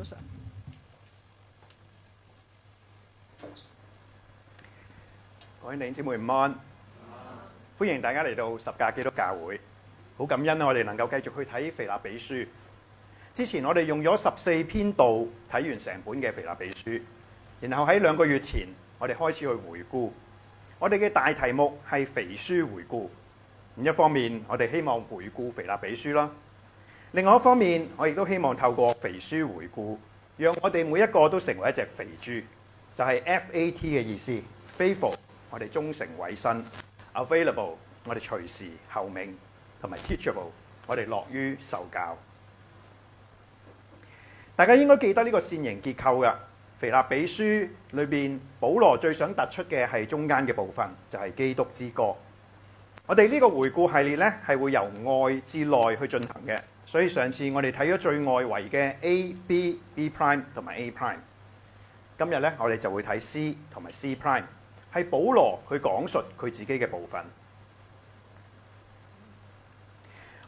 晨。各位弟兄姊妹午安，歡迎大家嚟到十架基督教會。好感恩我哋能夠繼續去睇腓立比書。之前我哋用咗14篇道睇完成本嘅腓立比書，然後喺2個月前我哋開始去回顧。我哋嘅大題目係肥書回顧。一方面我哋希望回顧腓立比書啦，另外一方面我亦都希望透過肥書回顧，讓我哋每一個都成為一隻肥豬，就係 FAT 嘅意思 ，faithful 我哋忠誠委身 ，available 我哋隨時候命，同埋 teachable 我哋樂於受教。大家應該記得呢個線形結構㗎。腓立比書裏邊，保羅最想突出嘅係中間嘅部分，就係基督之歌。我哋呢個回顧系列呢，係會由外至內去進行嘅，所以上次我哋睇咗最外圍嘅 A、B、B' 同埋 A'。今日呢，我哋就會睇 C 同埋 C'，係保羅去講述佢自己嘅部分。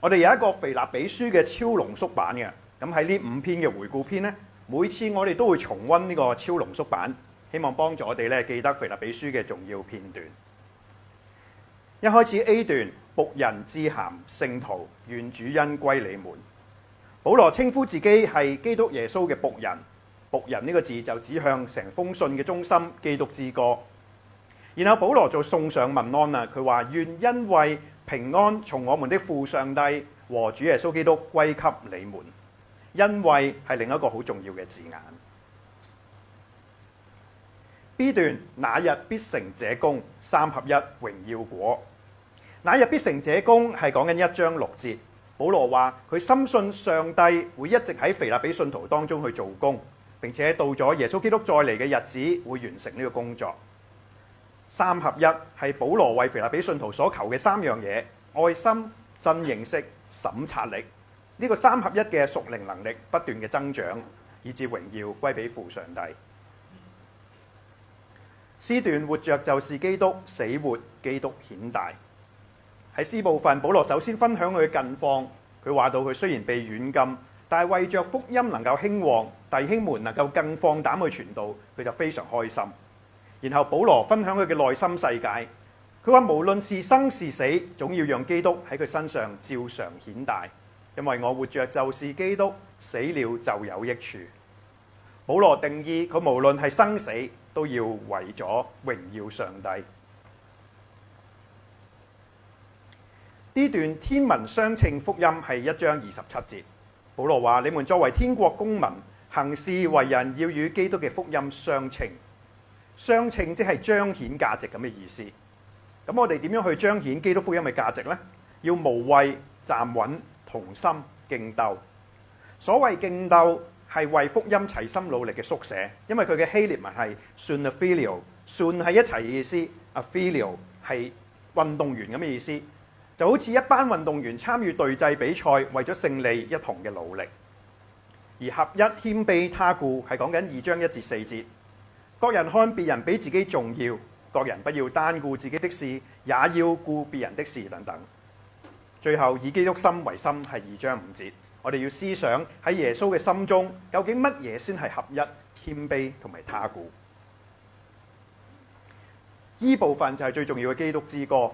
我哋有一個腓立比書嘅超濃縮版嘅，咁喺呢5篇嘅回顧篇呢，每次我哋都會重溫呢個超濃縮版，希望幫助我哋呢記得腓立比書嘅重要片段。一開始 A 段，僕人致函聖徒，願主恩歸你們。保羅稱呼自己係基督耶穌嘅僕人，僕人呢個字就指向成封信嘅中心基督之歌。然後保羅就送上問安啦，佢話願恩惠平安從我們的父上帝和主耶穌基督歸給你們。恩惠係另一個好重要嘅字眼。B 段，那日必成這功，3合一榮耀果。那日必成這功係講緊1章6節。保羅話佢深信上帝會一直喺腓立比信徒當中去做工，並且到咗耶穌基督再嚟嘅日子會完成呢個工作。3合一係保羅為腓立比信徒所求嘅3樣嘢：愛心、真認識、審察力。呢個3合一嘅屬靈能力不斷嘅增長，以致榮耀歸俾父上帝。C 段，活着就是基督，死活基督顯大。喺 C 部分，保羅首先分享佢嘅近況。佢話到佢雖然被軟禁，但係為着福音能夠興旺，弟兄們能夠更放膽去傳道，佢就非常開心。然後保羅分享佢嘅內心世界。佢話無論是生是死，總要讓基督喺佢身上照常顯大，因為我活着就是基督，死了就有益處。保羅定義佢無論係生死，都要為咗榮耀上帝。呢段天文相稱福音係1章27節。保羅話：你們作為天國公民，行事為人要與基督嘅福音相稱。相稱即係彰顯價值咁嘅意思。咁我哋點樣去彰顯基督福音嘅價值呢？要無畏、站穩、同心、競鬥。所謂競鬥係為福音齊心努力嘅縮寫，因為佢嘅希臘文係 sunaphilia，sun 係一齊嘅意思 ，aphilia 係運動員咁嘅意思，就好似一班運動員參與隊際比賽，為咗勝利一同嘅努力。而合一謙卑他顧係講緊2章1至4節，各人看別人比自己重要，各人不要單顧自己的事，也要顧別人的事等等。最後以基督心為心係2章5節。我哋要思想喺耶穌嘅心中，究竟乜嘢先係合一、謙卑同埋他顧？依部分就係最重要嘅基督之歌。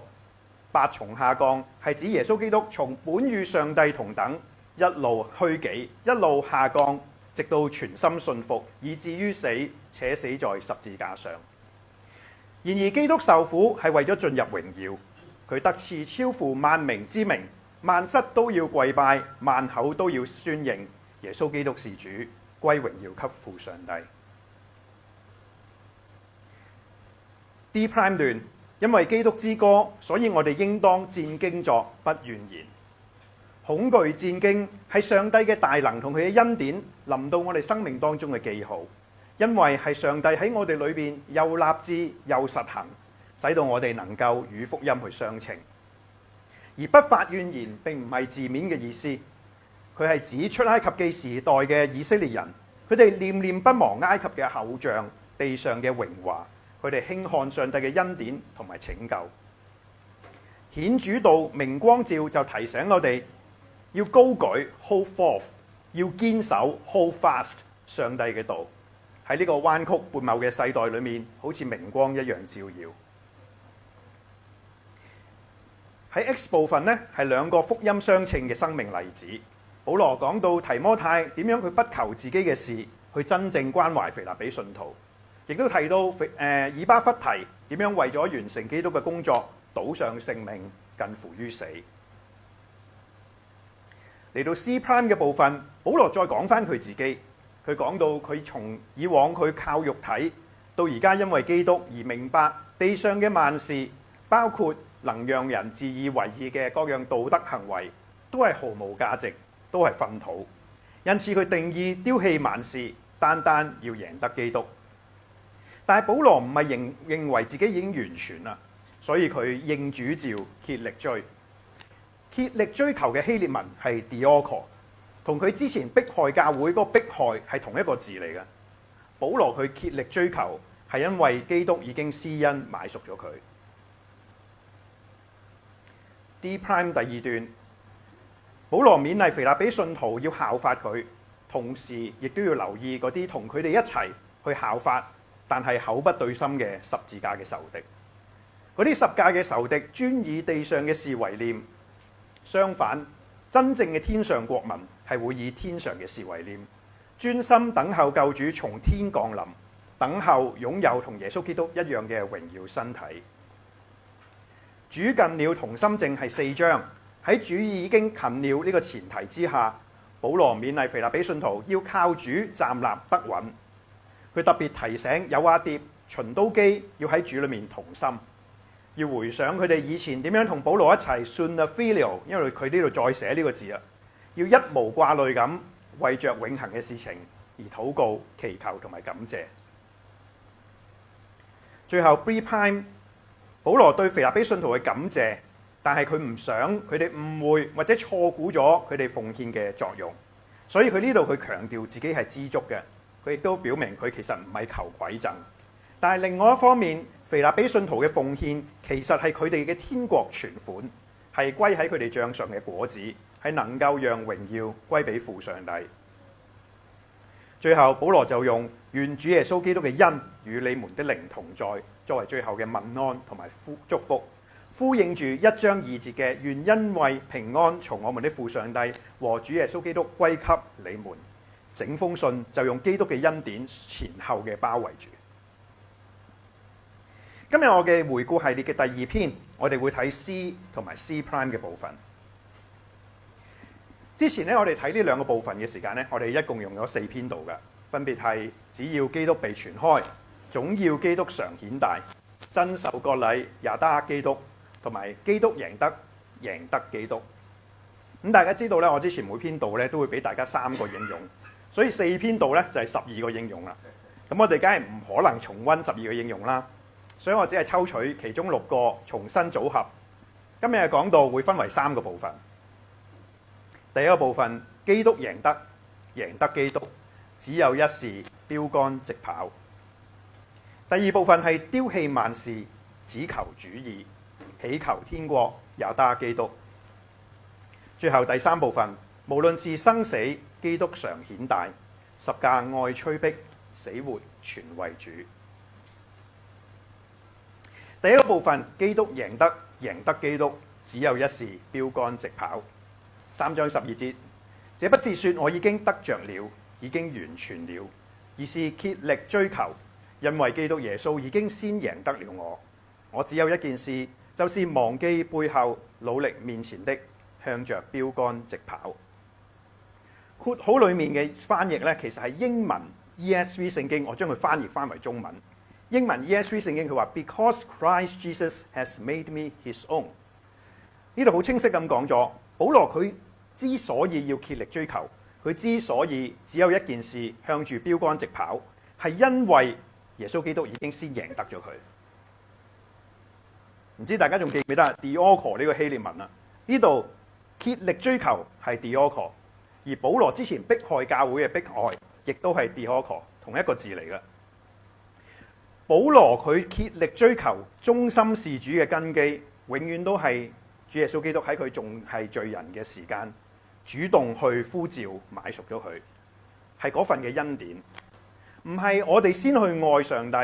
8重下降係指耶穌基督從本與上帝同等，一路虛己，一路下降，直到全心信服，以至於死，且死在十字架上。然而基督受苦係為咗進入榮耀，佢得賜超乎萬名之名。萬膝都要跪拜，萬口都要宣認耶穌基督是主，歸榮耀給父上帝。D' 段，因為基督之歌，所以我哋應當戰兢作，不怨言。恐懼戰兢係上帝嘅大能同佢嘅恩典臨到我哋生命當中嘅記號，因為係上帝喺我哋裏邊又立志又實行，使到我哋能夠與福音去相稱。而不發怨言並唔係字面嘅意思，佢係指出埃及記時代嘅以色列人，佢哋念念不忘埃及嘅偶像、地上嘅榮華，佢哋輕看上帝嘅恩典同埋拯救。顯主道明光照就提醒我哋要高舉 hold forth， 要堅守 hold fast，上帝嘅道，喺呢個彎曲悖謬嘅世代裏面，好似明光一樣照耀。喺 X 部分呢，係兩個福音相稱嘅生命例子。保羅講到提摩太點樣佢不求自己嘅事，去真正關懷腓立比信徒，亦都提到以巴弗提點樣為咗完成基督嘅工作，賭上性命，近乎於死。嚟到 C prime 嘅部分，保羅再講翻佢自己，佢講到佢從以往佢靠肉體，到而家因為基督而明白地上嘅萬事，包括能讓人自以為義嘅各樣道德行為，都係毫無價值，都係糞土。因此佢定義丟棄萬事，單單要贏得基督。但係保羅唔係認為自己已經完全啦，所以佢應主召竭力追。竭力追求嘅希臘文係 dioko， 同佢之前迫害教會嗰個迫害係同一個字嚟嘅。保羅佢竭力追求係因為基督已經施恩買贖咗佢。D prime 第二段，保羅勉勵腓立比信徒要效法佢，同時亦都要留意嗰啲同佢哋一齊去效法，但係口不對心嘅十字架嘅仇敵。嗰啲十架嘅仇敵專以地上嘅事為念，相反，真正嘅天上國民係會以天上嘅事為念，專心等候救主從天降臨，等候擁有同耶穌基督一樣嘅榮耀身體。主近了同心證係4章，喺主已經近了呢個前提之下，保羅勉勵腓立比信徒要靠主站立得穩。佢特別提醒友阿爹、循都基要喺主裏面同心，要回想佢哋以前點樣同保羅一齊 suna filio， 因為佢呢度再寫呢個字啊，要一無掛慮咁為着永恆嘅事情而禱告、祈求同埋感謝。最後 B prime， 保羅對腓立比信徒嘅感謝，但係佢唔想佢哋誤會或者錯估咗佢哋奉獻嘅作用，所以佢呢度佢強調自己係知足嘅，佢亦都表明佢其實唔係求饋贈。但係另外一方面，腓立比信徒嘅奉獻其實係佢哋嘅天國存款，係歸喺佢哋帳上嘅果子，係能夠讓榮耀歸俾父上帝。最後保羅就用願主耶穌基督嘅恩與你們的靈同在作為最後嘅問安同埋祝福，呼應住1章2節嘅願因為平安從我們的父上帝和主耶穌基督歸給你們。整封信就用基督嘅恩典前後嘅包圍住。今日我嘅回顧系列嘅第2篇，我哋會睇 C 同埋 C prime 嘅部分。之前咧，我哋睇呢兩個部分嘅時間咧，我哋一共用咗4篇道嘅，分別係只要基督被傳開，總要基督常顯大，真受割禮也得基督，同埋基督贏得基督。咁大家知道咧，我之前每篇道咧都會俾大家3個應用，所以4篇道咧就係12個應用啦。咁我哋梗係唔可能重溫12個應用啦，所以我只係抽取其中6個重新組合。今日嘅講道會分為3個部分。第一個部分，基督贏得基督，只有一事，標竿直跑。第二部分係丟棄萬事，只求主義，祈求天國也得基督。最後第3部分，無論是生死，基督常顯大，十架愛催逼，死活全為主。第一個部分，基督贏得基督，只有一事，標竿直跑。3章12節，這不是說我已經得着了，已經完全了，而是竭力追求，因為基督耶穌已經先贏得了我。我只有一件事，就是忘記背後，努力面前的，向着標竿直跑。括號裡面嘅翻譯呢，其實係英文 ESV 聖經，我將佢翻譯翻為中文。英文 ESV 聖經佢話 Because Christ Jesus has made me his own。呢度好清晰咁講咗，保羅佢之所以要竭力追求，佢之所以只有一件事向住標竿直跑，係因為耶穌基督已經先贏得咗佢。唔知大家仲記唔記得 dioko 呢個希臘文啊？呢度竭力追求係 dioko， 而保羅之前迫害教會嘅迫害，亦都係 dioko， 同一個字嚟嘅。保羅佢竭力追求忠心事主嘅根基，永遠都係主耶穌基督喺佢仲係罪人嘅時間，主動去呼召買贖咗佢，係嗰份嘅恩典，唔係我哋先去愛上帝，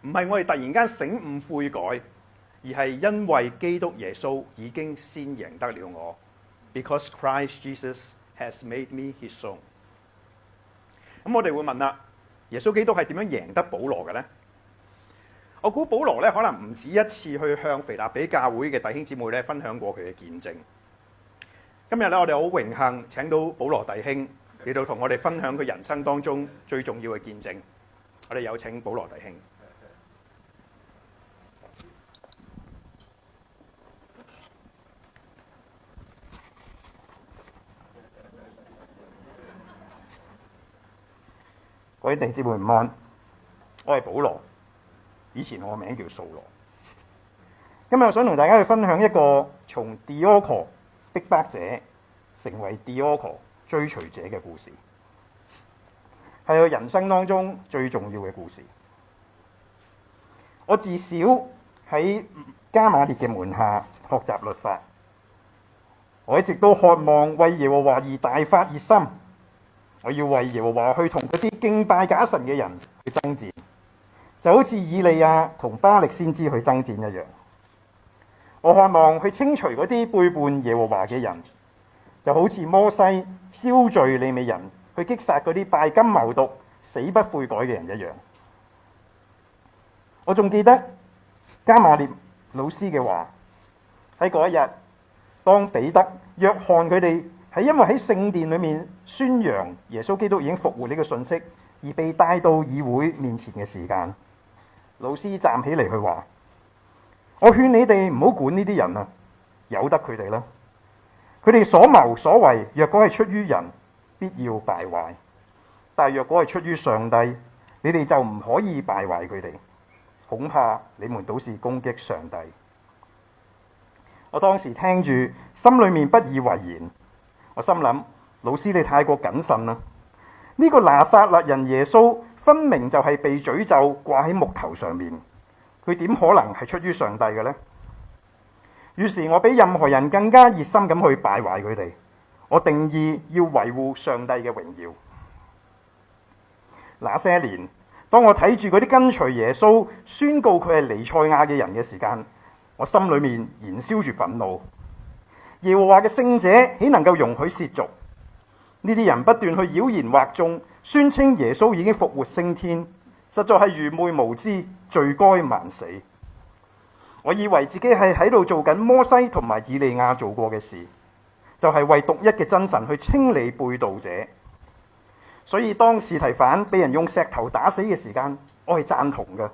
唔係我哋突然間醒悟悔改，而係因為基督耶穌已經先贏得了我。Because Christ Jesus has made me his own。咁我哋會問啦，耶穌基督係點樣贏得保羅嘅呢？我估保羅咧可能唔止一次去向腓立比教會嘅弟兄姊妹咧分享過佢嘅見證。今日咧我哋好榮幸請到保羅弟兄嚟到同我哋分享佢人生當中最重要嘅見證。我哋有請保羅弟兄。各位弟兄姊妹午安，我係保羅。以前我個名叫掃羅。今日我想同大家去分享一個從 Dioko 逼迫者成為 Dioko 追隨者嘅故事，係我人生當中最重要嘅故事。我自小喺加瑪列嘅門下學習律法，我一直都渴望為耶和華而大發熱心。我要為耶和華去同嗰啲敬拜假神嘅人去爭戰，就好似以利亞同巴力先知去爭戰一樣。我渴望去清除嗰啲背叛耶和華嘅人，就好似摩西招聚利未人去擊殺嗰啲拜金謀獨、死不悔改嘅人一樣。我仲記得加瑪列老師嘅話，喺嗰一日，當彼得、約翰佢哋係因為喺聖殿裏面宣揚耶穌基督已經復活呢個信息，而被帶到議會面前嘅時間，老師站起嚟去話：我勸你哋唔好管呢啲人啊，由得佢哋啦。佢哋所謀所為，若果係出於人，必要敗壞；但係若果係出於上帝，你哋就唔可以敗壞佢哋。恐怕你們倒是攻擊上帝。我當時聽住，心裏面不以為然。我心諗，老師你太過謹慎啦！呢個拿撒勒人耶穌分明就係被詛咒掛喺木頭上面，佢點可能係出於上帝嘅呢？於是我比任何人更加熱心咁去敗壞佢哋。我定義要維護上帝嘅榮耀。那些年，當我睇住嗰啲跟隨耶穌宣告佢係彌賽亞嘅人嘅時間，我心裏面燃燒住憤怒。耶和華嘅聖者豈能夠容許褻瀆？呢啲人不斷去妖言惑眾，宣稱耶穌已經復活升天，實在係愚昧無知，罪該萬死。我以為自己係喺度做緊摩西同埋以利亞做過嘅事，就係為獨一嘅真神去清理背道者。所以當司提反被人用石頭打死嘅時間，我係贊同嘅。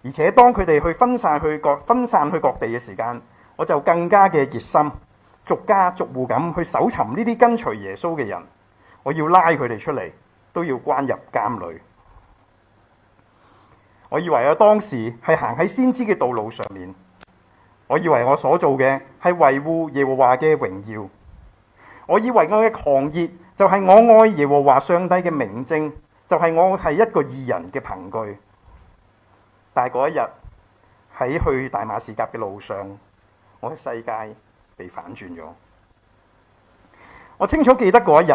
而且當佢哋去分散去各地嘅時間，我就更加嘅熱心，逐家逐戶咁去搜尋呢啲跟隨耶穌嘅人，我要拉佢哋出嚟，都要關入監裏。我以為我當時係行喺先知嘅道路上面，我以為我所做嘅係維護耶和華嘅榮耀，我以為我嘅狂熱就係我愛耶和華上帝嘅明證，就係我係一個義人嘅憑據。但係嗰一日喺去大馬士革嘅路上，我嘅世界被反轉咗。我清楚記得嗰一日，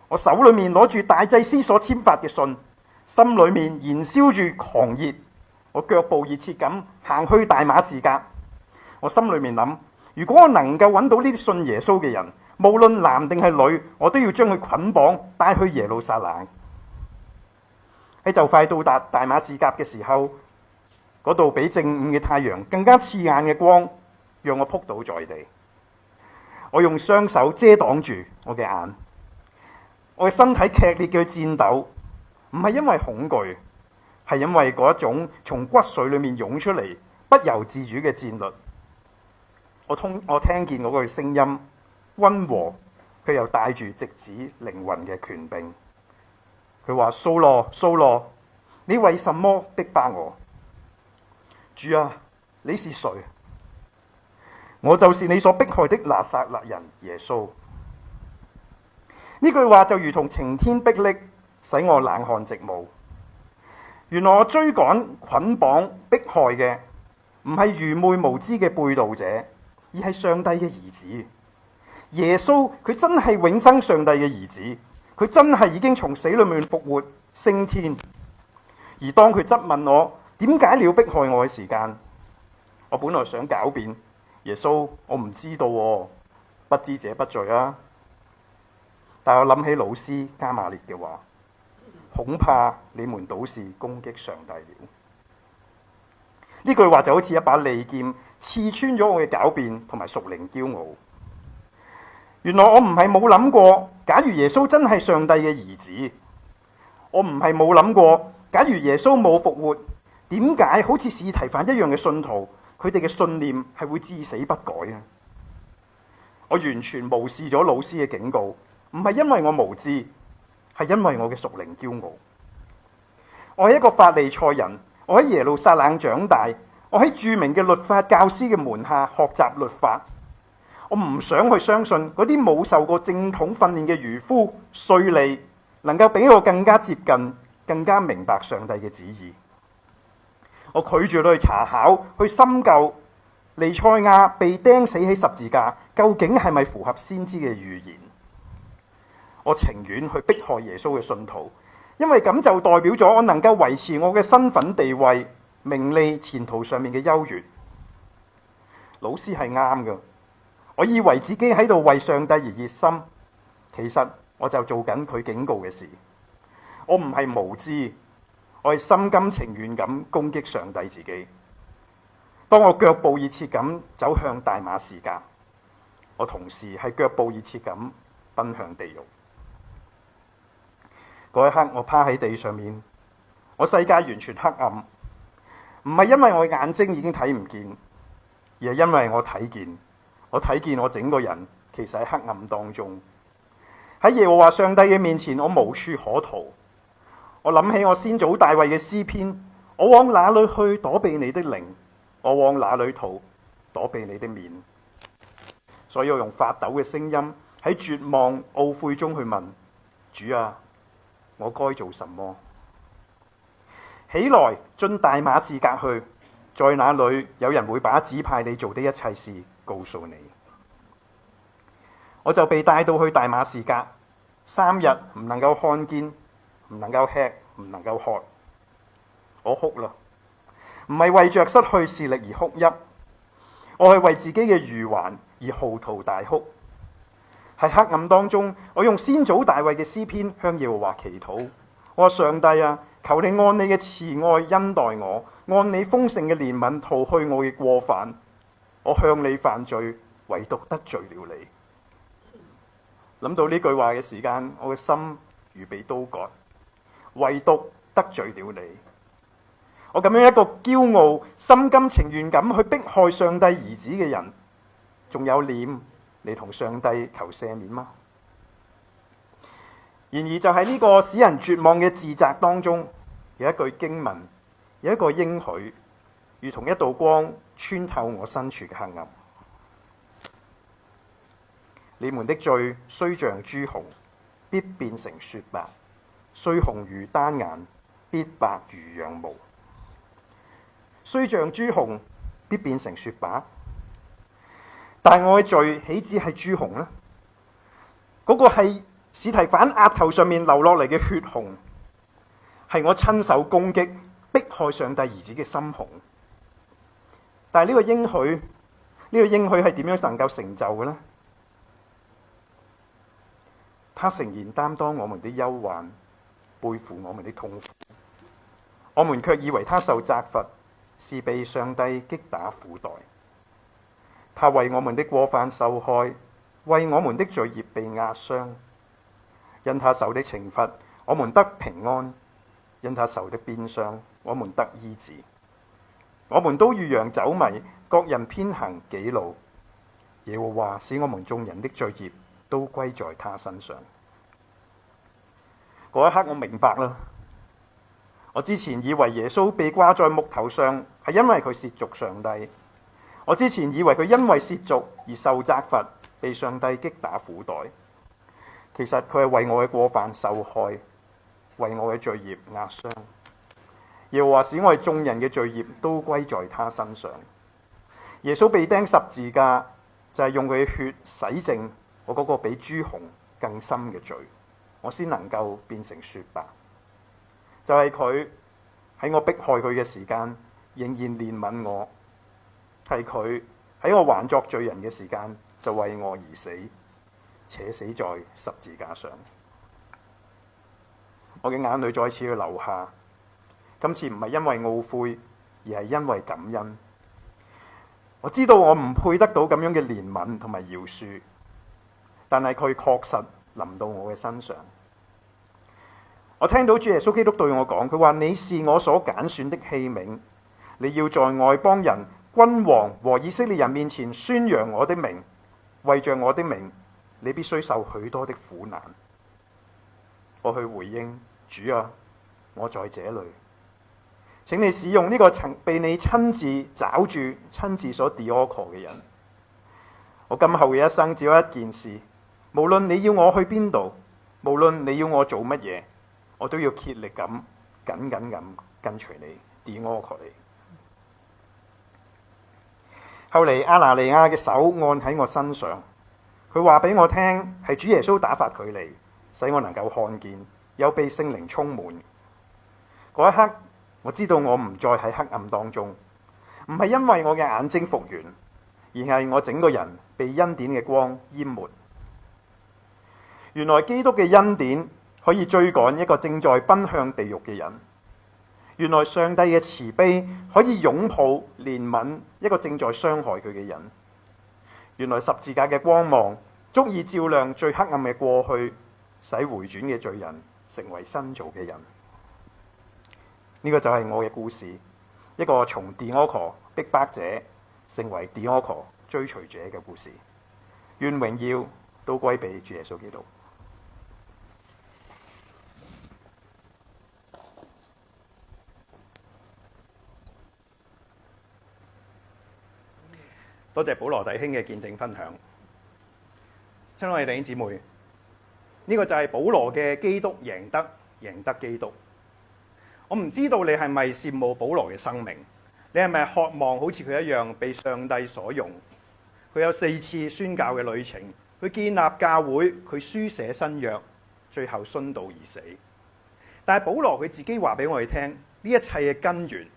我手裏面攞住大祭司所簽發嘅信，心裏面燃燒住狂熱，我腳步熱切咁行去大馬士革。我心裏面諗，如果我能夠揾到呢啲信耶穌嘅人，無論男定係女，我都要將佢捆綁帶去耶路撒冷。喺就快到達大馬士革嘅時候，嗰度比正午嘅太陽更加刺眼嘅光，讓我仆倒在地。我用雙手遮擋住我嘅眼，我嘅身體劇烈嘅顫抖，唔係因為恐懼，係因為嗰一種從骨髓裏面湧出嚟不由自主嘅戰慄。我聽見嗰句聲音，溫和，佢又帶住直指靈魂嘅權柄。佢話：掃羅，掃羅，你為什麼逼迫我？主啊，你是誰？我就是你所迫害的拿撒勒人耶穌。呢句話就如同晴天霹靂，使我冷汗直冒。原來我追趕、捆綁、迫害嘅唔係愚昧無知嘅背道者，而係上帝嘅兒子。耶穌佢真係永生上帝嘅兒子，佢真係已經從死裏面復活升天。而當佢質問我點解你要迫害我嘅時間，我本來想狡辯，耶穌，我唔知道喎，不知者不罪啊。但我諗起老師加馬列嘅話，恐怕你們倒是攻擊上帝了。呢句話就好似一把利劍刺穿咗我嘅狡辯同埋屬靈驕傲。原來我唔係冇諗過，假如耶穌真係上帝嘅兒子，我唔係冇諗過，假如耶穌冇復活，點解好似司提反一樣嘅信徒，佢哋嘅信念係會至死不改啊？我完全無視咗老師嘅警告，唔係因為我無知，係因為我嘅屬靈驕傲。我係一個法利賽人，我喺耶路撒冷長大，我喺著名嘅律法教師嘅門下學習律法。我唔想去相信嗰啲冇受過正統訓練嘅漁夫、稅吏能夠比我更加接近、更加明白上帝嘅旨意。我拒絕去查考、去深究彌賽亞被釘死喺十字架究竟係咪符合先知嘅預言。我情願去迫害耶穌嘅信徒，因為咁就代表咗我能夠維持我嘅身份地位、名利、前途上面嘅優越。老師係啱嘅。我以為自己喺度為上帝而熱心，其實我就做緊佢警告嘅事。我唔係無知，我係心甘情願咁攻擊上帝自己。當我腳步熱切咁走向大馬士革，我同時係腳步熱切咁奔向地獄。嗰一刻，我趴喺地上面，我世界完全黑暗，唔係因為我眼睛已經睇唔見，而係因為我睇見。我睇見我整個人其實喺黑暗當中，喺耶和華上帝嘅面前，我無處可逃。我諗起我先祖大衛嘅詩篇，我往哪裏去躲避你的靈？我往哪裏逃躲避你的面？所以我用發抖嘅聲音喺絕望懊悔中去問主啊，我該做什麼？起來進大馬士革去，在那裏有人會把指派你做的一切事告訴你。我就被帶到去大馬士革，3日唔能夠看見，唔能夠吃，唔能夠喝。我哭啦，唔係為着失去視力而哭泣，我係為自己嘅愚頑而嚎啕大哭。喺黑暗當中，我用先祖大衛嘅詩篇向耶和華祈禱。我話上帝啊，求你按你嘅慈愛恩待我，按你豐盛嘅憐憫逃去我嘅過犯。我向你犯罪，唯獨得罪了你。諗到呢句話嘅時間，我嘅心如被刀割，唯獨得罪了你。我咁樣一個驕傲、心甘情願咁去迫害上帝兒子嘅人，仲有臉嚟同上帝求赦免嗎？然而就喺呢個使人絕望嘅自責當中，有一句經文，有一個應許，如同一道光穿透我身處嘅黑暗。你們的罪雖像朱紅，必變成雪白；雖紅如丹顏，必白如羊毛。雖像朱紅，必變成雪白。但我嘅罪豈止係朱紅呢？嗰個係司提反額頭上面流落嚟嘅血紅，係我親手攻擊迫害上帝兒子嘅心紅。但係呢個應許係點樣能夠成就嘅呢？他誠然擔當我們的憂患，背負我們的痛苦，我們卻以為他受責罰，是被上帝擊打苦待。他為我們的過犯受害，為我們的罪孽被壓傷。因他受的懲罰，我們得平安；因他受的鞭傷，我們得醫治。我們都如羊走迷，各人偏行己路。耶和華使我們眾人的罪孽都歸在他身上。嗰一刻我明白啦，我之前以為耶穌被掛在木頭上係因為佢褻瀆上帝，我之前以為佢因為褻瀆而受責罰，被上帝擊打苦待。其實佢係為我嘅過犯受害，為我嘅罪孽壓傷。耶和華使我哋眾人嘅罪孽都歸在他身上。耶穌被釘十字架，就係用佢嘅血洗淨我嗰個比朱紅更深嘅罪。我先能夠變成雪白。就係佢喺我迫害佢嘅時間，仍然憐憫我；係佢喺我還作罪人嘅時間，就為我而死，且死在十字架上。我嘅眼淚再次去流下，今次唔係因為懊悔，而係因為感恩。我知道我唔配得到咁樣嘅憐憫同埋饒恕，但係佢確實臨到我嘅身上。我聽到主耶穌基督對我講，佢話：你是我所揀選的器皿，你要在外邦人、君王和以色列人面前宣揚我的名，為着我的名，你必須受許多的苦難。我去回應主啊，我在這裏。請你使用呢個曾被你親自抓住、親自所 dioko 嘅人。我今後嘅一生只有一件事，無論你要我去邊度，無論你要我做乜嘢，我都要竭力咁、緊緊咁跟隨你 dioko 你。後嚟亞拿尼亞嘅手按喺我身上，佢話俾我聽係主耶穌打發佢嚟，使我能夠看見，又被聖靈充滿。嗰一刻，我知道我唔再喺黑暗當中，唔係因為我嘅眼睛復原，而係我整個人被恩典嘅光淹沒。原來基督嘅恩典可以追趕一個正在奔向地獄嘅人。原來上帝嘅慈悲可以擁抱憐憫一個正在傷害佢嘅人。原來十字架嘅光芒足以照亮最黑暗嘅過去，使回轉嘅罪人成為新造嘅人。呢個就係我嘅故事，一個從 dioko 逼迫者成為 dioko 追隨者嘅故事。願榮耀都歸俾主耶穌基督。多謝保羅弟兄嘅見證分享。親愛嘅弟兄姊妹，呢個就係保羅嘅基督贏得基督。我唔知道你係咪羨慕保羅嘅生命，你係咪渴望好似佢一樣被上帝所用？佢有4次宣教嘅旅程，佢建立教會，佢書寫新約，最後殉道而死。但係保羅佢自己話俾我哋聽，呢一切嘅根源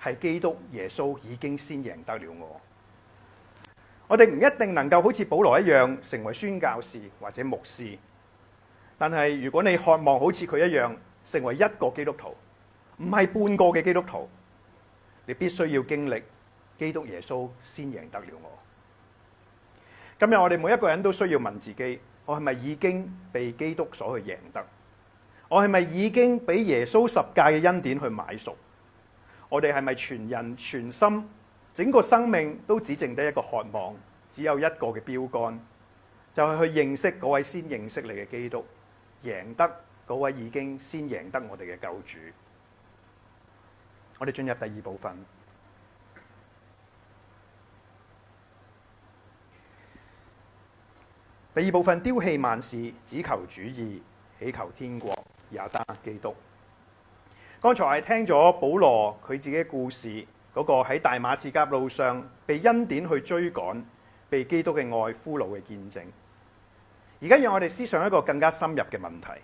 係基督耶穌已經先贏得了我。我哋唔一定能夠好似保羅一樣成為宣教士或者牧師，但係如果你渴望好似佢一樣成為一個基督徒，唔係半個嘅基督徒，你必須要經歷基督耶穌先贏得了我。今日我哋每一個人都需要問自己，我係咪已經被基督所去贏得？我係咪已經俾耶穌十架嘅恩典去買贖？我哋係咪全人全心整個生命都只剩得一個渴望，只有一個嘅標杆，就係去認識嗰位先認識你嘅基督，贏得嗰位已經先贏得我哋嘅救主。我哋進入第二部分。第二部分，丟棄萬事，只求主義，喜求天國，也得基督。剛才係聽咗保羅佢自己嘅故事，嗰個喺大馬士革路上被恩典去追趕，被基督嘅愛俘虜嘅見證。而家讓我哋思想一個更加深入嘅問題：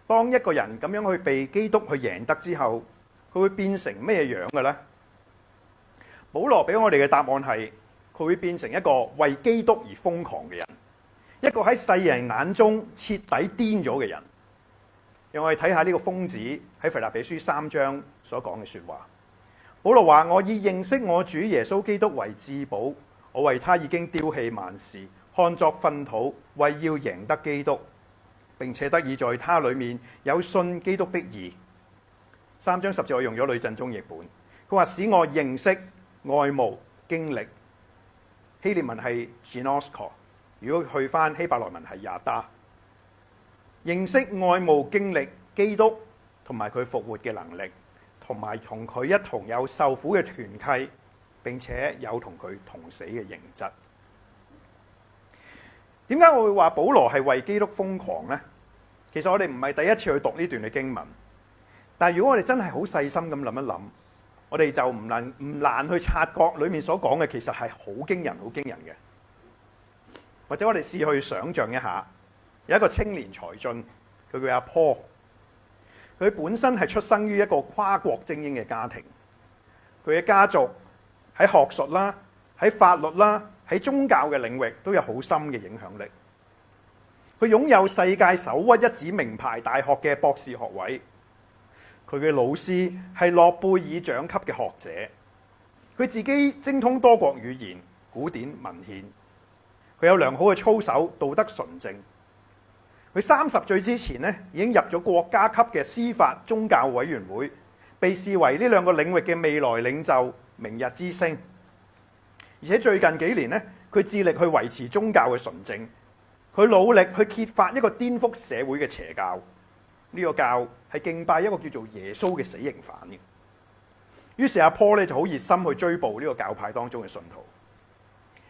當一個人咁樣去被基督去贏得之後，佢會變成咩樣嘅呢？保羅俾我哋嘅答案係，佢會變成一個為基督而瘋狂嘅人，一個喺世人眼中徹底癲咗嘅人。讓我哋睇下呢個瘋子喺腓立比書3章所講嘅說話。保羅話：我以認識我主耶穌基督為至寶，我為他已經丟棄萬事，看作糞土，為要贏得基督，並且得以在他裏面有信基督的義。3章10節我用咗呂振中譯本，佢話使我認識、愛慕、經歷。希臘文係 ginosko， 如果去翻希伯來文係 yada。認識、愛慕、經歷基督同埋佢復活嘅能力，同埋同佢一同有受苦嘅團契，並且有同佢同死嘅形質。點解我會話保羅係為基督瘋狂呢？其實我哋唔係第一次去讀呢段嘅經文。但係如果我哋真係好細心咁諗一諗，我哋就唔難去察覺裏面所講嘅其實係好驚人、好驚人嘅。或者我哋試去想像一下，有一個青年才俊，佢叫阿坡。佢本身係出生於一個跨國精英嘅家庭，佢嘅家族喺學術啦、喺法律啦、喺宗教嘅領域都有好深嘅影響力。佢擁有世界首屈一指名牌大學嘅博士學位，佢嘅老師係諾貝爾獎級嘅學者，佢自己精通多國語言、古典文獻，佢有良好嘅操守，道德純正。佢30歲之前呢，已經入咗國家級嘅司法宗教委員會，被視為呢兩個領域嘅未來領袖、明日之星。而且最近幾年呢，佢致力去維持宗教嘅純正，佢努力去揭發一個顛覆社會嘅邪教。呢個教係敬拜一個叫做耶穌嘅死刑犯嘅。於是阿坡咧就好熱心去追捕呢個教派當中嘅信徒。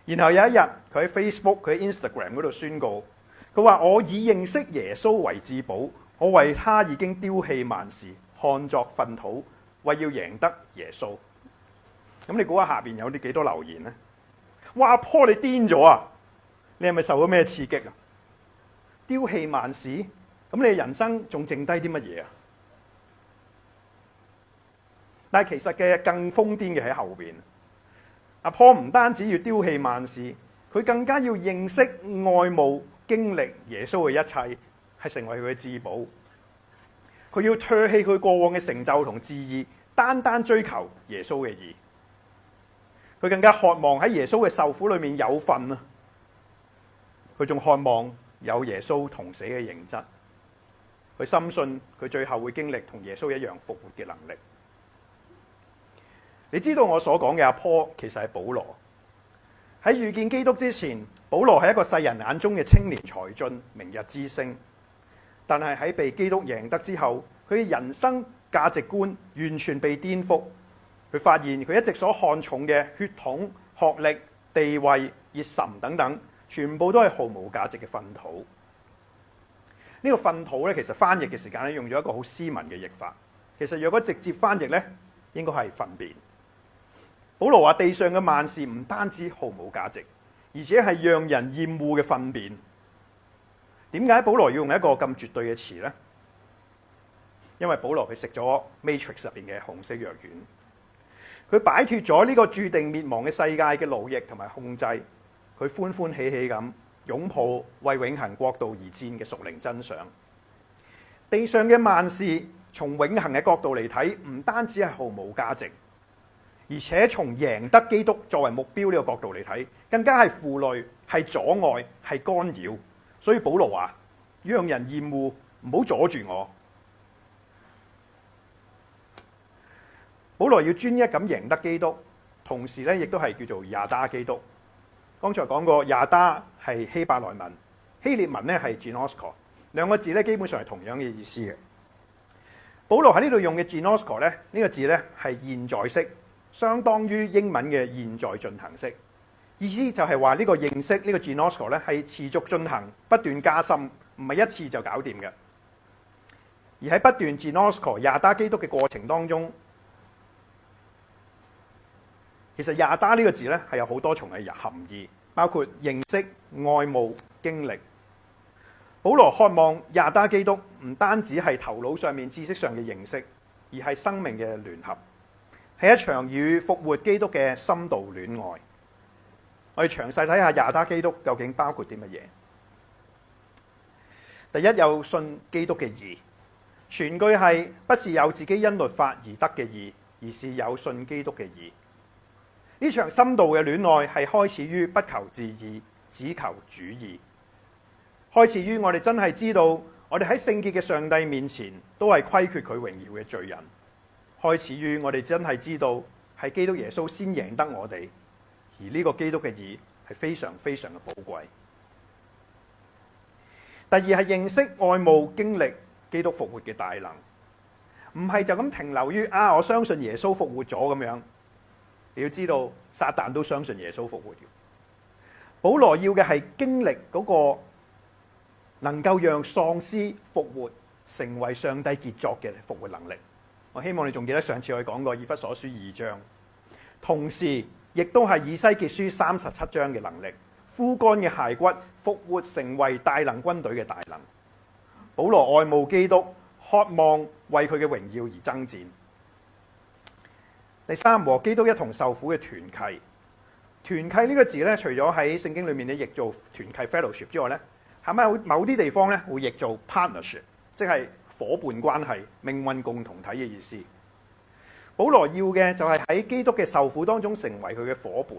然後有一日，佢喺 Facebook、佢喺 Instagram 嗰度宣告，佢話：我以認識耶穌為至寶，我為他已經丟棄萬事，看作糞土，為要贏得耶穌。咁你估下下邊有啲幾多留言呢？哇！阿坡你癲咗啊！你係咪受咗咩刺激啊？丟棄萬事，咁你人生仲剩低啲乜嘢啊？但係其實嘅更瘋癲嘅喺後邊。阿坡唔單止要丟棄萬事，佢更加要認識、愛慕、經歷耶穌嘅一切，係成為佢嘅至寶。佢要唾棄佢過往嘅成就同志意，單單追求耶穌嘅義。佢更加渴望喺耶穌嘅受苦裏面有份啊！佢仲渴望有耶穌同死嘅形質。佢深信佢最後會經歷同耶穌一樣復活嘅能力。你知道我所講嘅阿坡其實係保羅。喺遇見基督之前，保羅係一個世人眼中嘅青年才俊、明日之星。但係喺被基督贏得之後，佢嘅人生價值觀完全被顛覆。佢發現佢一直所看重嘅血統、學歷、地位、熱忱等等，全部都係毫無價值嘅糞土。呢個糞土咧，其實翻譯嘅時間咧，用咗一個好斯文嘅譯法。其實若果直接翻譯咧，應該係糞便。保羅話：地上嘅萬事唔單止毫無價值，而且係讓人厭惡嘅糞便。點解保羅要用一個咁絕對嘅詞呢？因為保羅佢食咗 Matrix 入邊嘅紅色藥丸，佢擺脫咗呢個注定滅亡嘅世界嘅奴役同埋控制，佢歡歡喜喜咁擁抱為永恆國度而戰嘅屬靈真相。地上嘅萬事從永恆嘅角度嚟睇，唔單止係毫無價值，而且從贏得基督作為目標呢個角度嚟睇，更加係負累、係阻礙、係干擾。所以保羅話：讓人厭惡，唔好阻住我。保羅要專一咁贏得基督，同時咧亦都係叫做亞達基督。剛才講過，亞達係希伯來文，希臘文咧係 Ginosko， 兩個字咧基本上係同樣嘅意思嘅。保羅喺呢度用嘅 Ginosko 咧，呢個字咧係現在式，相當於英文嘅現在進行式。意思就係話呢個認識呢個 Ginosko 咧係持續進行、不斷加深，唔係一次就搞掂嘅。而喺不斷 Ginosko 亞達基督嘅過程當中，其實亞達呢個字咧係有好多重嘅含義，包括認識、愛慕、經歷。保羅渴望亞達基督唔單止係頭腦上面知識上嘅認識，而係生命嘅聯合，係一場與復活基督嘅深度戀愛。我哋詳細睇下亞達基督究竟包括啲乜嘢。第一，有信基督嘅義，全句係不是有自己因律法而得嘅義，而是有信基督嘅義。呢場深度嘅戀愛係開始於不求自義，只求主義。開始於我哋真係知道，我哋喺聖潔嘅上帝面前都係虧缺佢榮耀嘅罪人。開始於我哋真係知道係基督耶穌先贏得我哋，而呢個基督嘅義係非常非常嘅寶貴。第二係認識、愛慕、經歷基督復活嘅大能，唔係就咁停留於我相信耶穌復活咗咁樣。你要知道，撒旦都相信耶穌復活嘅。保羅要嘅係經歷嗰個能夠讓喪屍復活，成為上帝傑作嘅復活能力。我希望你仲記得上次我哋講過以弗所書2章，同時亦都係以西結書37章嘅能力，枯乾嘅骸骨復活成為大能軍隊嘅大能。保羅愛慕基督，渴望為佢嘅榮耀而爭戰。第三，和基督一同受苦嘅團契。團契呢個字咧，除咗喺聖經裏面咧譯做團契 fellowship 之外咧，係咪某啲地方咧會譯做 partnership， 即係伙伴關係、命運共同體嘅意思。保羅要嘅就係喺基督嘅受苦當中成為佢嘅伙伴。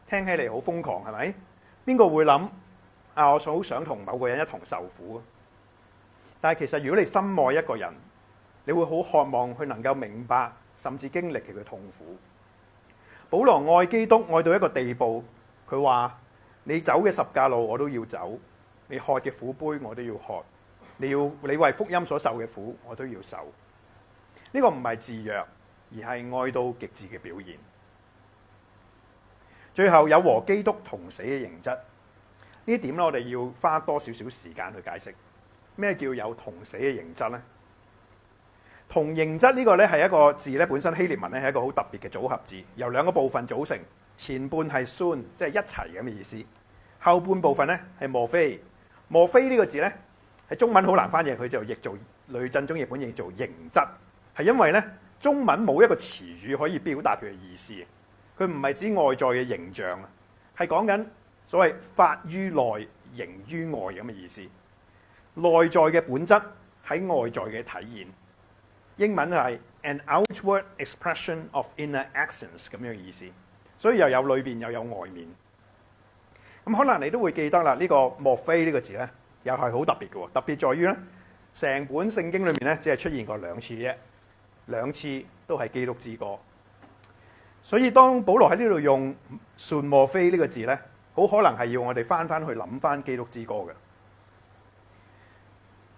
聽起嚟好瘋狂，係咪？邊個會諗啊？我好想同某個人一同受苦。但係其實如果你深愛一個人，你會好渴望佢能夠明白甚至經歷佢嘅痛苦。保羅愛基督愛到一個地步，佢話：你走嘅十架路我都要走，你喝嘅苦杯我都要喝，你為福音所受嘅苦我都要受。呢個唔係自虐，而係愛到極致嘅表現。最後有和基督同死嘅形質，呢一點我哋要花多少少時間去解釋。咩叫有同死嘅形質呢？同形質呢個咧係一個字咧，本身希臘文咧係一個好特別嘅組合字，由兩個部分組成。前半係 soon， 即係一齊咁嘅意思；後半部分咧係莫非。莫非呢個字咧喺中文好難翻譯，佢就譯做呂振中譯本譯做形質，係因為咧中文冇一個詞語可以表達佢嘅意思。佢唔係指外在嘅形象啊，係講緊所謂發於內、形於外咁嘅意思。內在嘅本質喺外在嘅體現。英文係 an outward expression of inner essence 咁樣嘅意思，所以又有裏邊又有外面。咁可能你都會記得啦，呢個莫非呢個字咧，又係好特別嘅喎。特別在於咧，成本聖經裏面咧只係出現過兩次啫，兩次都係基督之歌。所以當保羅喺呢度用算莫非呢個字咧，好可能係要我哋翻去諗翻基督之歌嘅。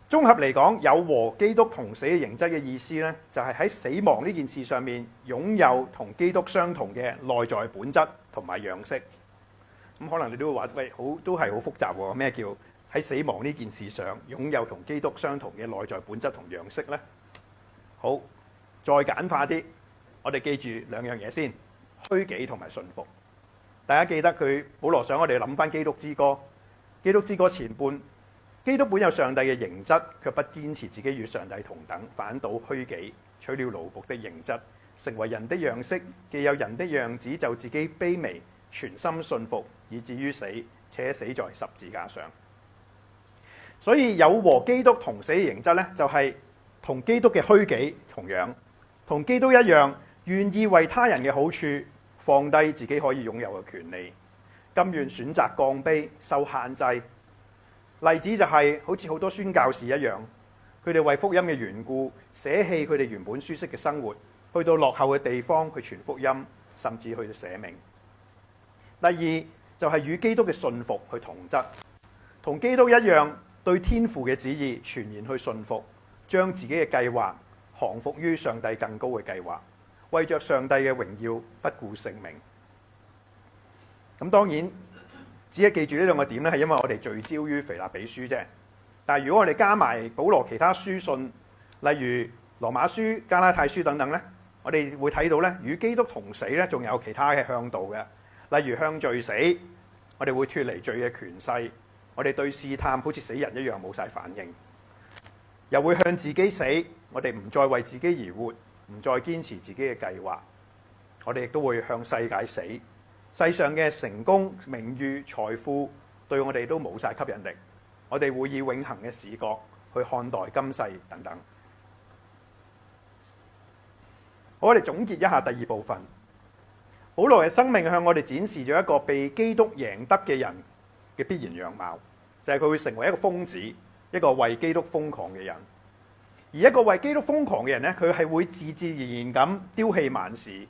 綜合嚟講，有和基督同死嘅形質嘅意思咧，就係喺死亡呢件事上面擁有同基督相同嘅內在本質同埋樣式。咁可能你都會話：喂，都係好複雜喎。咩叫喺死亡呢件事上擁有同基督相同嘅內在本質同樣式呢？好，再簡化啲，我哋記住兩樣嘢先：虛己同埋順服。大家記得保羅想我哋諗翻基督之歌。基督之歌前半。基督本有上帝嘅形質，卻不堅持自己與上帝同等，反倒虛己，取了奴僕的形質，成為人的樣式。既有人的樣子，就自己卑微，全心信服，以至於死，且死在十字架上。所以有和基督同死嘅形質呢，就係同基督嘅虛己同樣，同基督一樣，願意為他人嘅好處放低自己可以擁有嘅權利，甘願選擇降卑、受限制。例子就係好似好多宣教士一樣，佢哋為福音嘅緣故，捨棄佢哋原本舒適嘅生活，去到落後嘅地方去傳福音，甚至去到捨命。第二就係與基督嘅信服去同質，同基督一樣，對天父嘅旨意全然去信服，將自己嘅計劃降服於上帝更高嘅計劃，為着上帝嘅榮耀不顧性命。咁當然。只係記住呢兩個點咧，係因為我哋聚焦於腓立比書啫。但係如果我哋加埋保羅其他書信，例如羅馬書、加拉太書等等咧，我哋會睇到咧，與基督同死咧，仲有其他嘅向導嘅。例如向罪死，我哋會脫離罪嘅權勢，我哋對試探好似死人一樣冇晒反應。又會向自己死，我哋唔再為自己而活，唔再堅持自己嘅計劃。我哋亦都會向世界死。世上嘅成功、名譽、財富對我哋都冇晒吸引力，我哋會以永恆嘅視角去看待今世等等。好，我哋總結一下第二部分。保羅嘅生命向我哋展示咗一個被基督贏得嘅人嘅必然樣貌，就係佢會成為一個瘋子，一個為基督瘋狂嘅人。而一個為基督瘋狂嘅人呢，佢係會自自然然咁丟棄萬事。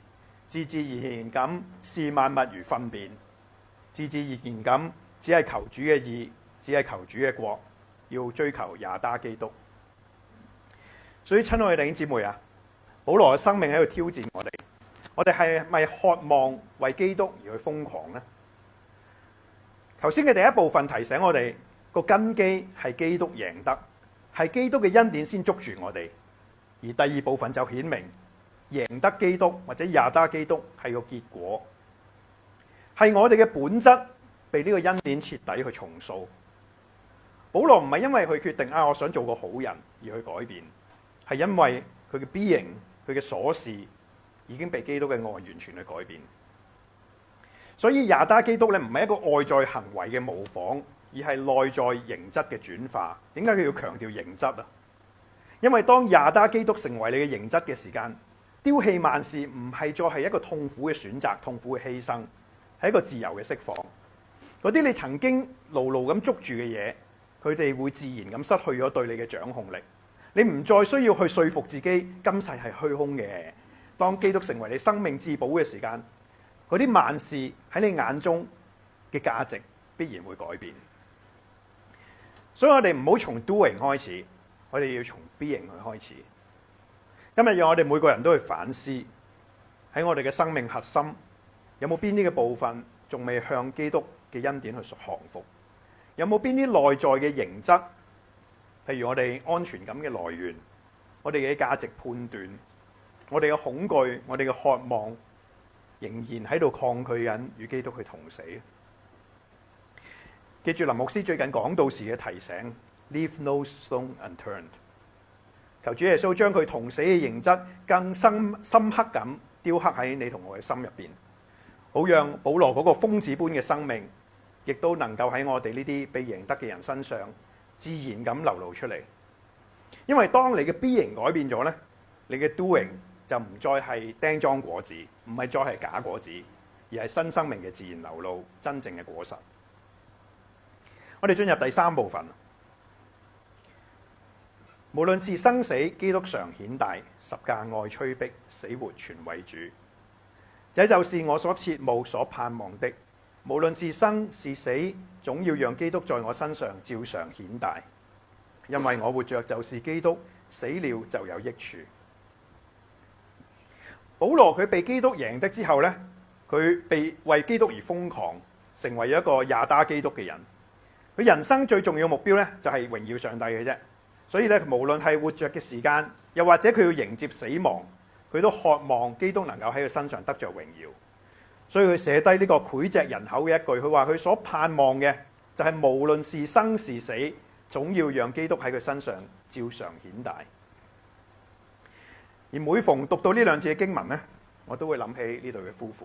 自自然然咁視萬物如糞便，自自然然咁只係求主嘅義，只係求主嘅國，要追求也打基督。所以親愛嘅弟兄姊妹啊，保羅嘅生命喺度挑戰我哋係咪渴望為基督而去瘋狂呢？頭先嘅第一部分提醒我哋個根基係基督贏得，係基督嘅恩典先捉住我哋，而第二部分就顯明。贏得基督或者也打基督係個結果，係我哋嘅本質被呢個恩典徹底去重塑。保羅唔係因為佢決定我想做個好人而去改變，係因為佢嘅 being， 佢嘅所事已經被基督嘅愛完全去改變。所以亞達基督咧唔係一個外在行為嘅模仿，而係內在形質嘅轉化。點解佢要強調形質啊？因為當亞達基督成為你嘅形質嘅時間，丟棄萬事唔係再係一個痛苦嘅選擇、痛苦嘅犧牲，係一個自由嘅釋放。嗰啲你曾經牢牢咁捉住嘅嘢，佢哋會自然咁失去咗對你嘅掌控力。你唔再需要去說服自己今世係虛空嘅。當基督成為你生命至寶嘅時間，嗰啲萬事喺你眼中嘅價值必然會改變。所以我哋唔好從 doing 開始，我哋要從 being 去開始。今日讓我哋每個人都去反思，喺我哋嘅生命核心有冇邊啲嘅部分仲未向基督嘅恩典去降服？有冇邊啲內在嘅形質？譬如我哋安全感嘅來源，我哋嘅價值判斷，我哋嘅恐懼，我哋嘅渴望，仍然喺度抗拒緊與基督去同死。記住林牧師最近講道時嘅提醒 ：Leave no stone unturned。求主耶穌將佢同死嘅形質更深刻咁雕刻喺你同我嘅心入邊，好讓保羅嗰個瘋子般嘅生命，亦都能夠喺我哋呢啲被贏得嘅人身上自然咁流露出嚟。因為當你嘅 being 改變咗呢，你嘅 doing 就唔再係釘裝果子，唔係再係假果子，而係新生命嘅自然流露，真正嘅果實。我哋進入第三部分。無論是生死，基督常顯大，十架愛催逼，死活全為主。這就是我所切慕、所盼望的。無論是生是死，總要讓基督在我身上照常顯大。因為我活着就是基督，死了就有益處。保羅佢被基督贏得之後呢，佢被為基督而瘋狂，成為一個亞達基督嘅人。佢人生最重要嘅目標呢，就係榮耀上帝嘅啫。所以咧，無論係活着嘅時間，又或者佢要迎接死亡，佢都渴望基督能夠喺佢身上得着榮耀。所以佢寫低呢個膾炙人口嘅一句，佢話佢所盼望嘅就係無論是生是死，總要讓基督喺佢身上照常顯大。而每逢讀到呢兩節嘅經文呢，我都會諗起呢對嘅夫婦，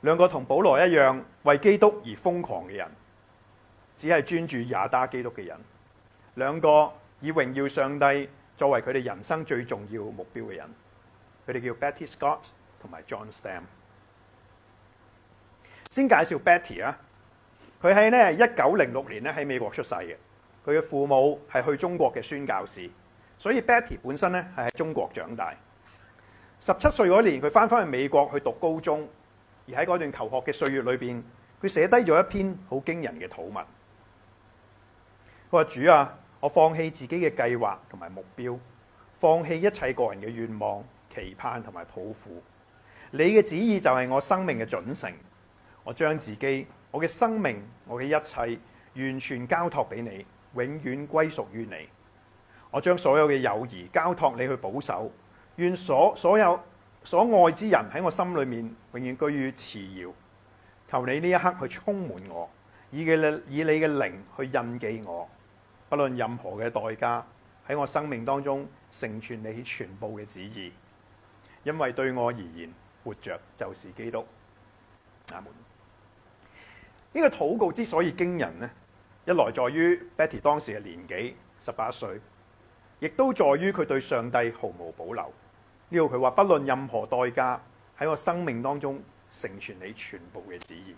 兩個同保羅一樣為基督而瘋狂嘅人，只係專注亞達基督嘅人。兩個以榮耀上帝作為佢哋人生最重要目標嘅人，佢哋叫 Betty Scott 同埋 John Stam。先介紹 Betty 啊，佢喺1906年喺美國出世嘅，佢嘅父母係去中國嘅宣教士，所以 Betty 本身係喺中國長大。17歲嗰年，佢翻返去美國去讀高中，而喺嗰段求學嘅歲月裏邊，佢寫低咗一篇好驚人嘅禱文。佢話：主啊，我放棄自己嘅計劃同埋目標，放棄一切個人嘅願望、期盼同埋抱負。你嘅旨意就係我生命嘅準繩。我將自己、我嘅生命、我嘅一切完全交託俾你，永遠歸屬於你。我將所有嘅友誼交託你去保守。願所愛之人喺我心裏面永遠居於次要。求你呢一刻去充滿我，以你嘅靈去印記我。不論任何嘅代價，喺我生命當中成全你全部嘅旨意，因為對我而言，活着就是基督。阿門。呢個禱告之所以驚人呢，一來在於 Betty 當時嘅年紀18歲，亦都在於佢對上帝毫無保留。呢度佢話：不論任何代價，喺我生命當中成全你全部嘅旨意。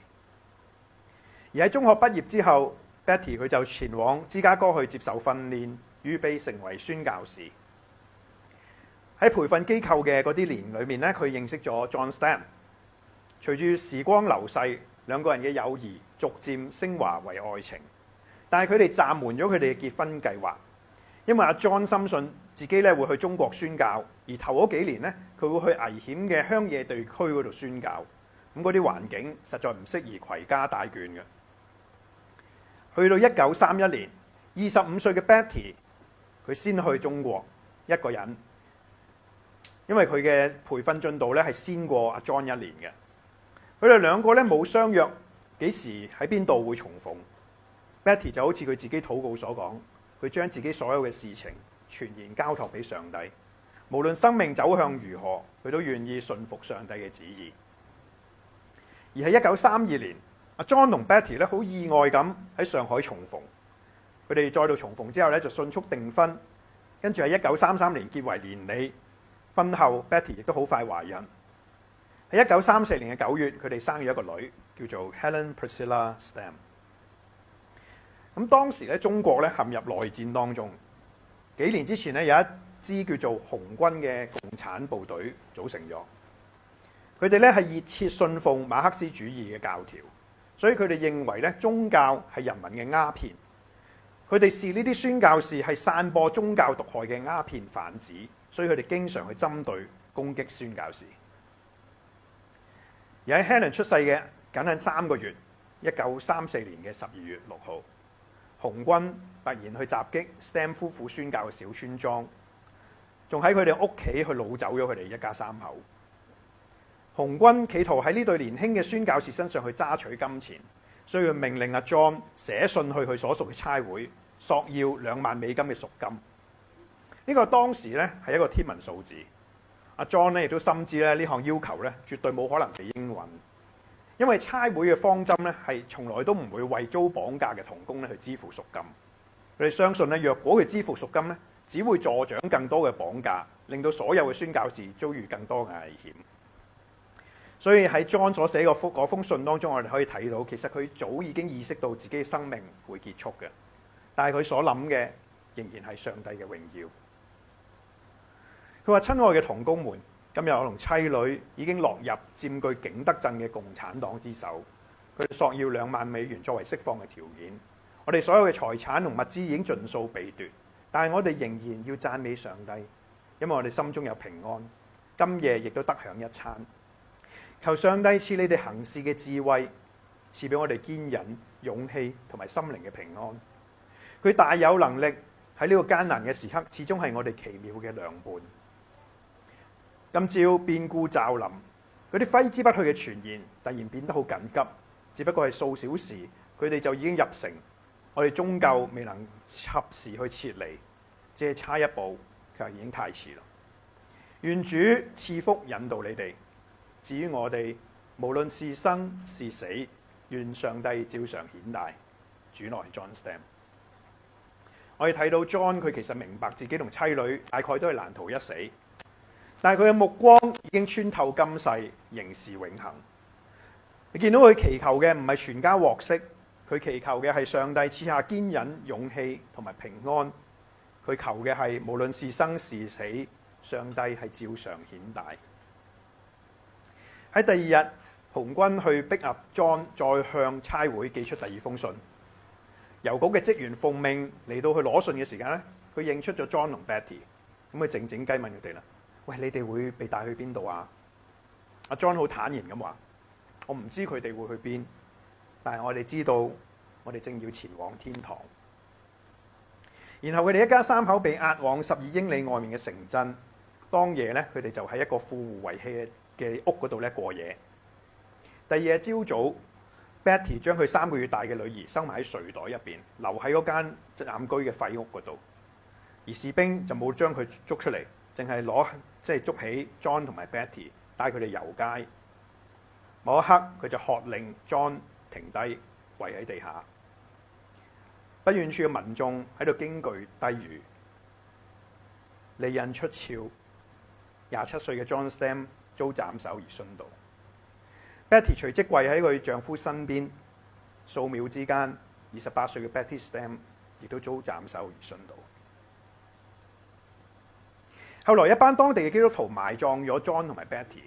而喺中學畢業之後，Betty 佢就前往芝加哥去接受訓練，預備成為宣教士。喺培訓機構嘅嗰啲年裏面咧，佢認識咗 John Stam。隨住時光流逝，兩個人嘅友誼逐漸升華為愛情，但係佢哋暫緩咗佢哋嘅結婚計劃，因為阿 John 深信自己會去中國宣教，而頭嗰幾年咧，佢會去危險嘅鄉野地區嗰度宣教，咁嗰啲環境實在唔適宜攜家帶眷嘅。去到1931年，25歲嘅 Betty 佢先去中國一個人，因為佢嘅培訓進度係先過阿 John 1年嘅。佢哋兩個冇相約幾時喺邊度會重逢， Betty 就好似佢自己禱告所講，佢將自己所有嘅事情全然交託俾上帝，無論生命走向如何，佢都願意順服上帝嘅旨意。而喺1932年，阿 John 同 Betty 咧好意外咁喺上海重逢，佢哋再度重逢之後咧就迅速訂婚，跟住喺1933年結為連理。婚後 Betty 亦都好快懷孕。喺1934年嘅9月，佢哋生咗一個女，叫做 Helen Priscilla Stam。咁當時咧中國咧陷入內戰當中，幾年之前咧有一支叫做紅軍嘅共產部隊組成咗，佢哋咧係熱切信奉馬克思主義嘅教條，所以佢哋認為咧宗教係人民嘅鴉片，佢哋視呢啲宣教士係散播宗教毒害嘅鴉片販子，所以佢哋經常去針對攻擊宣教士。而喺 Helen 出世嘅僅僅3個月，1934年嘅12月6號，紅軍突然去襲擊 Stam 夫婦宣教嘅小村莊，仲喺佢哋屋企去擄走咗佢哋一家3口。紅軍企圖喺呢對年輕嘅宣教士身上去揸取金錢，所以命令阿 John 寫信去佢所屬嘅差會，索要2萬美金嘅贖金。呢個當時咧係一個天文數字。阿 John 咧亦都深知咧呢項要求咧絕對冇可能被應允，因為差會嘅方針咧係從來都唔會為遭綁架嘅同工咧去支付贖金。佢哋相信咧，若果佢支付贖金咧，只會助長更多嘅綁架，令到所有嘅宣教士遭遇更多嘅危險。所以喺 John 所寫嗰封信當中，我哋可以睇到，其實佢早已經意識到自己嘅生命會結束嘅，但係佢所諗嘅仍然係上帝嘅榮耀。佢話：親愛嘅同工們，今日我同妻女已經落入佔據景德鎮嘅共產黨之手，佢哋索要2萬美元作為釋放嘅條件。我哋所有嘅財產同物資已經盡數被奪，但係我哋仍然要讚美上帝，因為我哋心中有平安，今夜亦都得享一餐。求上帝賜你哋行事嘅智慧，賜俾我哋堅忍、勇氣同埋心靈嘅平安。佢大有能力喺呢個艱難嘅時刻，始終係我哋奇妙嘅良伴。今朝變故驟臨，嗰啲揮之不去嘅傳言突然變得好緊急，只不過係數小時，佢哋就已經入城。我哋終究未能及時去撤離，只係差一步，卻已經太遲啦。願主賜福引導你哋。至於我哋，無論是生是死，願上帝照常顯大。主內 John Stam。我哋睇到 John 佢其實明白自己同妻女大概都係難逃一死。但係佢嘅目光已經穿透今世，凝視永恆。你見到佢祈求嘅唔係全家獲釋，佢祈求嘅係上帝賜下堅忍、勇氣同埋平安。佢求嘅係無論是生是死，上帝係照常顯大。喺第二日，紅軍去逼壓 John， 再向差會寄出第2封信。郵局嘅職員奉命嚟到去攞信嘅時間咧，佢認出咗 John 同 Betty， 咁佢靜靜雞問佢哋啦。喂，你哋會被帶去邊度啊？阿 John 好坦然咁話：我唔知佢哋會去邊，但係我哋知道，我哋正要前往天堂。然後佢哋一家3口被押往12英里外面嘅城鎮。當夜咧，佢哋就喺一個富戶遺棄嘅屋嗰度咧過夜。第二日朝早 ，Betty 將佢3個月大嘅女兒收埋喺睡袋入邊，留喺嗰間暫居嘅廢屋嗰度。而士兵就冇將佢捉出嚟。淨係捉起 John 同埋 Betty， 帶佢哋遊街。某一刻，佢就喝令 John 停低，跪喺地下。不遠處嘅民眾喺度驚懼低語。利刃出鞘，27歲嘅 John Stam 遭斬首而殉道。Betty 隨即跪喺佢丈夫身邊。數秒之間，28歲嘅 Betty Stam 亦都遭斬首而殉道。後來一班當地嘅基督徒埋葬咗 John 同埋 Betty，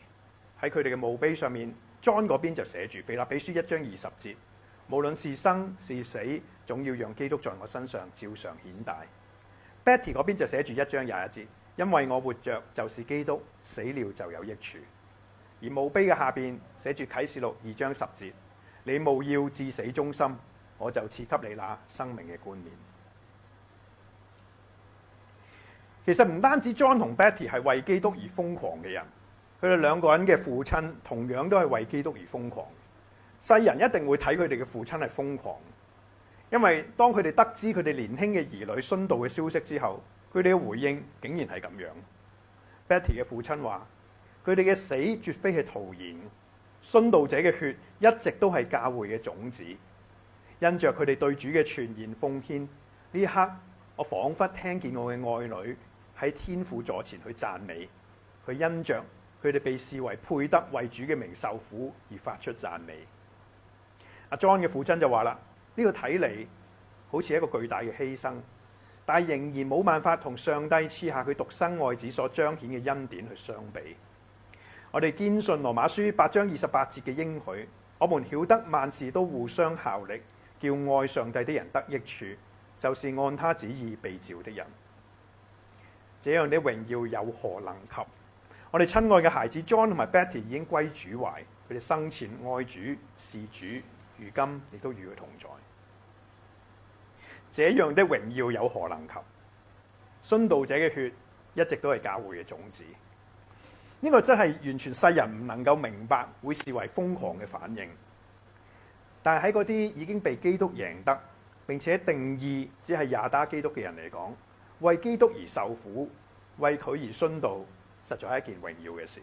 喺佢哋嘅墓碑上面 ，John 嗰邊就寫住《腓立比書》1章20節，無論是生是死，總要讓基督在我身上照常顯大。Betty 嗰邊就寫住1章21節，因為我活着就是基督，死了就有益處。而墓碑嘅下邊寫住啟示錄2章10節，你務要至死忠心，我就賜給你那生命嘅冠冕。其實唔單止 John 同 Betty 係為基督而瘋狂嘅人，佢哋2個人嘅父親同樣都係為基督而瘋狂。世人一定會睇佢哋嘅父親係瘋狂，因為當佢哋得知佢哋年輕嘅兒女殉道嘅消息之後，佢哋嘅回應竟然係咁樣。Betty 嘅父親話：佢哋嘅死絕非係徒然，殉道者嘅血一直都係教會嘅種子。因着佢哋對主嘅全然奉獻，呢一刻我彷彿聽見我嘅愛女喺天父座前去讚美佢，因着佢哋被視為配得為主嘅名受苦而發出讚美。阿 John 嘅父親就話啦：呢個睇嚟好似一個巨大嘅犧牲，但係仍然冇辦法同上帝賜下佢獨生愛子所彰顯嘅恩典去相比。我哋堅信羅馬書8章28節嘅應許，我們曉得萬事都互相效力，叫愛上帝的人得益處，就是按他旨意被召的人。這樣的榮耀有何能及？我哋親愛嘅孩子 John 同埋 Betty 已經歸主懷，佢哋生前愛主是主，如今亦都與佢同在。這樣的榮耀有何能及？殉道者嘅血一直都係教會嘅種子。呢個真係完全世人唔能夠明白，會視為瘋狂嘅反應。但係喺嗰啲已經被基督贏得並且定義只係也打基督嘅人嚟講，為基督而受苦，為佢而殉道，實在係一件榮耀嘅事。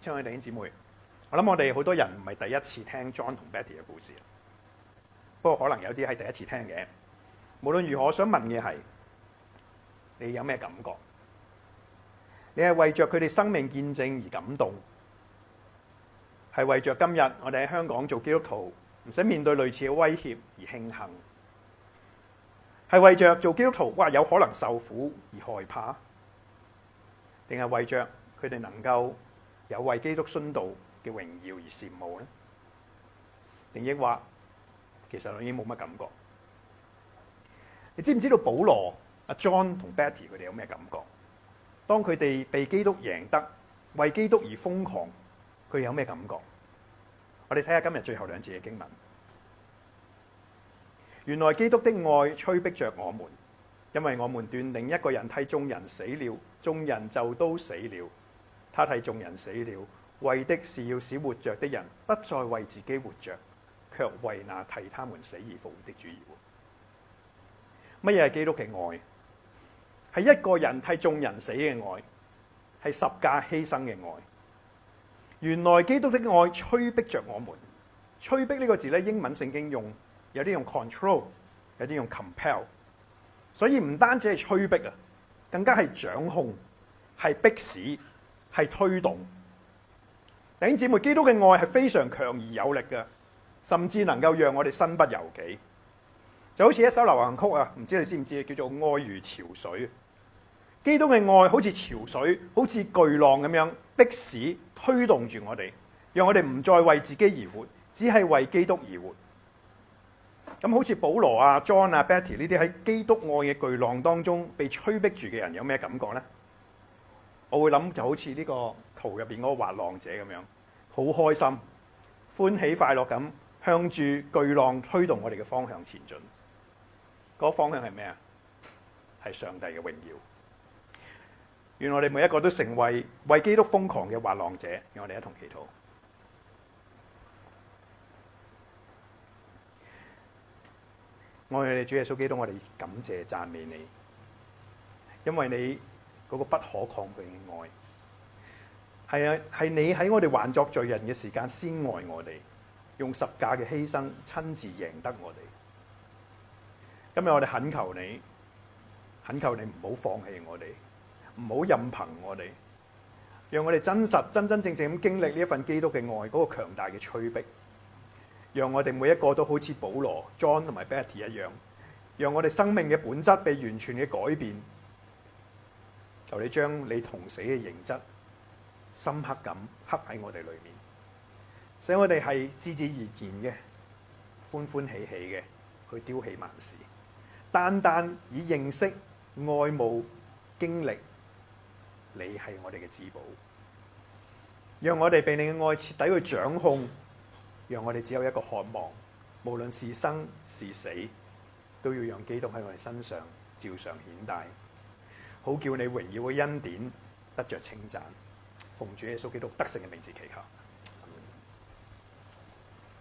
親愛的弟兄姊妹，我諗我哋好多人唔係第一次聽 John 同 Betty 嘅故事，不過可能有啲係第一次聽嘅。無論如何，我想問嘅係，你有咩感覺？你係為着佢哋生命見證而感動，係為着今日我哋喺香港做基督徒唔使面對類似嘅威脅而慶幸，係為着做基督徒有可能受苦而害怕，定係為着佢哋能夠有為基督殉道嘅榮耀而羨慕呢？定抑或其實我已經冇乜感覺？你知唔知道保羅、阿 John 同 Betty 佢哋有咩感覺？當佢哋被基督贏得，為基督而瘋狂，佢哋有咩感覺？我哋睇下今日最後兩節嘅經文。原來基督的愛催逼着我們，因為我們斷定一個人替眾人死了，眾人就都死了。他替眾人死了，為的是要使活着的人不再為自己活着，卻為那替他們死而復活的主而活。乜嘢係基督嘅愛？係一個人替眾人死嘅愛，係十架犧牲嘅愛。原來基督的愛催逼着我們。催逼呢個字咧，英文聖經用有啲用 control， 有啲用 compel， 所以唔單止係催逼啊，更加係掌控，係迫使，係推動。弟兄姊妹，基督嘅愛係非常強而有力嘅，甚至能夠讓我哋身不由己。就好似一首流行曲啊，唔知你知唔知叫做《愛如潮水》。基督嘅愛好似潮水，好似巨浪咁樣迫使推動住我哋，讓我哋唔再為自己而活，只係為基督而活。咁好似保羅啊、John 啊、Betty 呢啲喺基督愛嘅巨浪當中被催逼住嘅人，有咩感覺呢？我會諗就好似呢個圖入邊嗰個滑浪者咁樣，好開心、歡喜快樂咁向住巨浪推動我哋嘅方向前進。嗰個方向係咩啊？係上帝嘅榮耀。願我哋每一個都成為基督瘋狂嘅滑浪者。讓我哋一同祈禱。愛你主耶穌基督，我哋感謝讚美你，因為你嗰個不可抗拒嘅愛，係啊，係你喺我哋還作罪人嘅時間先愛我哋，用十架嘅犧牲親自贏得我哋。今日我哋懇求你唔好放棄我哋，唔好任憑我哋，讓我哋真正咁經歷呢一份基督嘅愛，嗰個強大嘅催逼，讓我哋每一個都好似保羅、John 同埋 Betty 一樣，讓我哋生命嘅本質被完全嘅改變。求你將你同死嘅形質深刻咁刻喺我哋裏面，使我哋係自然嘅歡歡喜喜嘅去丟棄萬事，單單以認識、愛慕、經歷你係我哋嘅至寶，讓我哋被你嘅愛徹底去掌控，讓我哋只有一個渴望，無論是生是死，都要讓基督喺我哋身上照常顯大，好叫你榮耀嘅恩典得着稱讚。奉主耶穌基督得勝嘅名字祈求。